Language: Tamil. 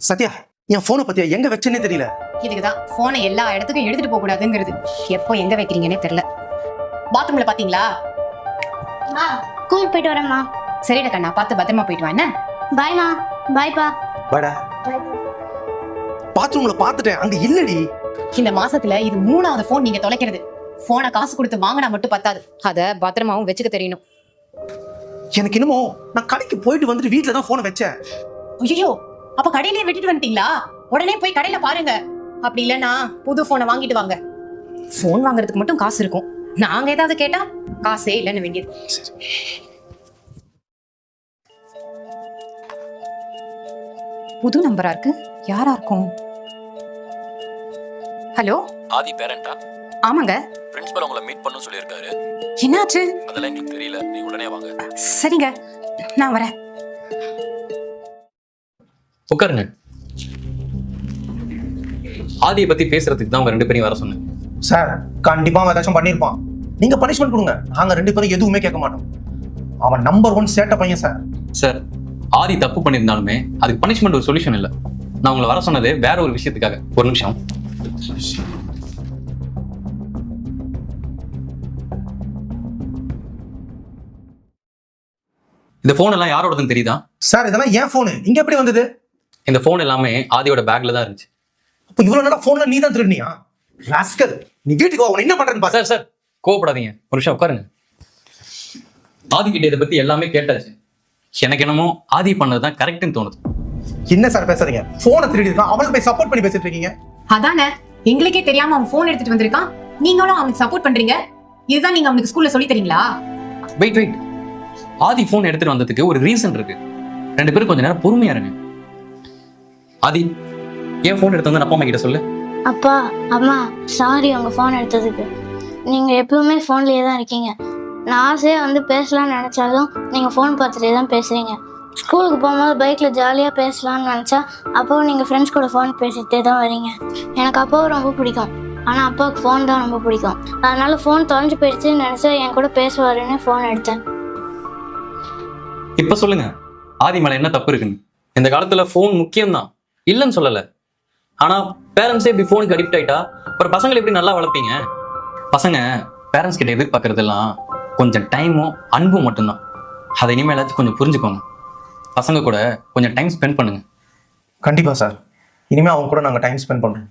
சத்யா, என் போனை பத்தியா எங்க வச்சேன்னே தெரியல. இதுக்குதான் போனை எல்லா இடத்துக்கும் எடுத்துட்டு போக கூடாதுங்கிறது. எப்போ எங்க வைக்கிறீங்கன்னே தெரியல. பாத்ரூம்ல பாத்தீங்களா? ஸ்கூல் போயிட்டு வரேம்மா. சரிடா கண்ணா, பார்த்து பத்திரமா போயிட்டு வா. என்ன? பாய்மா. பாய்ப்பா. வாடா. பாத்ரூம்ல பாத்துட்டேன், அங்க இல்லடி. இந்த மாசத்துல இது 3வது போன் நீங்க தொலைக்கிறது. போனை காசு கொடுத்து வாங்கினா மட்டும் பத்தாது, அத பத்திரமாவும் வச்சுக்க தெரியணும். எனக்கு என்னமோ நான் கடைக்கு போயிட்டு வந்துட்டு வீட்டுல தான் போனை வச்சேன். ஐயோ, அப்ப கடையிலேயே விட்டுட்டு வந்துட்டீங்களா? உடனே போய் கடையில பாருங்க. அப்படி இல்லன்னா புது போனை வாங்கிட்டு வாங்க. போன் வாங்குறதுக்கு மட்டும் காசு இருக்கும். நாங்க ஏதாவது கேட்டா காசே இல்லைன்னு வேண்டியது. புது நம்பரா இருக்கு. யாரா இருக்கும்? ஹலோ, ஆதி பேரண்டா? ஆமாங்க. பிரின்சிபல் உங்களை மீட் பண்ணனும் சொல்லிருக்காரு. என்னாச்சு? அதெல்லாம் எங்களுக்கு தெரியல, நீ உடனே வாங்க. சரிங்க, நான் வரேன். உட்காருங்க. ஆதியை பத்தி பேசுறதுக்கு தான் உங்க 2 பேரையும் வர சொன்னேன். சார், கண்டிப்பா அவன் ஏதாச்சும் பண்ணிருப்பான். நீங்க பனிஷ்மெண்ட் கொடுங்க, நாங்க 2 பேரும் எதுவுமே கேட்க மாட்டோம். அவன் நம்பர் 1 சேட்ட பையன் சார். சார், ஆதி தப்பு பண்ணியிருந்தாலுமே அதுக்கு பனிஷ்மெண்ட் ஒரு சொல்யூஷன் இல்லை. நான் உங்களை வர சொன்னது வேற ஒரு விஷயத்துக்காக. ஒரு நிமிஷம். இந்த போன் எல்லாம் யாரோடதுன்னு தெரியுதா? சார், இதெல்லாம் ஏன் போனு? இங்க எப்படி வந்தது? இந்த போன் எல்லாமே ஆதியோட பேக்ல தான் இருந்துச்சு. அப்ப இவ்வளவு நேரம் போன்ல நீ தான் திருடினியா? ராஸ்கல், நீ வீட்டுக்கு வா, என்ன பண்றேன்னு பாரு. சார் கோவப்படாதீங்க, ஒரு நிமிஷம் உட்காருங்க. ஆதி கிட்ட இதை பத்தி எல்லாமே கேட்டாச்சு. எனக்கு என்னமோ ஆதி பண்ணதுதான் கரெக்ட்னு தோணுது. என்ன சார் பேசுறீங்க? போனை திருடி இருக்கான், அவனுக்கு போய் சப்போர்ட் பண்ணி பேசிட்டு இருக்கீங்க. அதானே, எங்களுக்கே தெரியாம அவன் போன் எடுத்துட்டு வந்திருக்கான். நீங்களும் அவனுக்கு சப்போர்ட் பண்றீங்க. இதுதான் நீங்க அவனுக்கு ஸ்கூல்ல சொல்லி தரீங்களா? வெயிட், ஆதி போன் எடுத்துட்டு வந்ததுக்கு ஒரு ரீசன் இருக்கு. 2 பேரும் கொஞ்ச நேரம் பொறுமையா இருங்க. ஆதி, ஏன் போன் எடுத்து வந்து அப்பா அம்மா கிட்ட சொல்லு. அப்பா, அம்மா, சாரி உங்க ஃபோன் எடுத்ததுக்கு. நீங்க எப்பவுமே ஃபோன்லயே தான் இருக்கீங்க. நான் ஆசையா வந்து பேசலாம்னு நினைச்சாலும் நீங்க ஃபோன் பார்த்துட்டே தான் பேசுறீங்க. ஸ்கூலுக்கு போகும்போது பைக்ல ஜாலியா பேசலாம்னு நினைச்சா அப்பவும் நீங்க ஃப்ரெண்ட்ஸ் கூட ஃபோன் பேசிட்டே தான் வரீங்க. எனக்கு அப்பாவும் ரொம்ப பிடிக்கும், ஆனா அப்பாவுக்கு ஃபோன் தான் ரொம்ப பிடிக்கும். அதனால ஃபோன் தொலைஞ்சு போயிடுச்சுன்னு நினைச்சா என் கூட பேசுவாருன்னு ஃபோன் எடுத்தேன். இப்ப சொல்லுங்க, ஆதி மேல என்ன தப்பு இருக்குன்னு? இந்த காலத்துல போன் முக்கியம்தான், இல்லைன்னு சொல்லல. ஆனா பேரண்ட்ஸே இப்படி போனுக்கு அடிக்ட் ஆயிட்டா அப்புறம் பசங்களை எப்படி நல்லா வளர்ப்பீங்க? பசங்க பேரண்ட்ஸ் கிட்ட எதிர்பார்க்கறதெல்லாம் கொஞ்சம் டைமும் அன்பும் மட்டும்தான். அதை இனிமேலாச்சும் கொஞ்சம் புரிஞ்சுக்கோங்க. பசங்க கூட கொஞ்சம் டைம் ஸ்பெண்ட் பண்ணுங்க. கண்டிப்பா சார், இனிமே அவங்க கூட நாங்க டைம் ஸ்பெண்ட் பண்றோம்.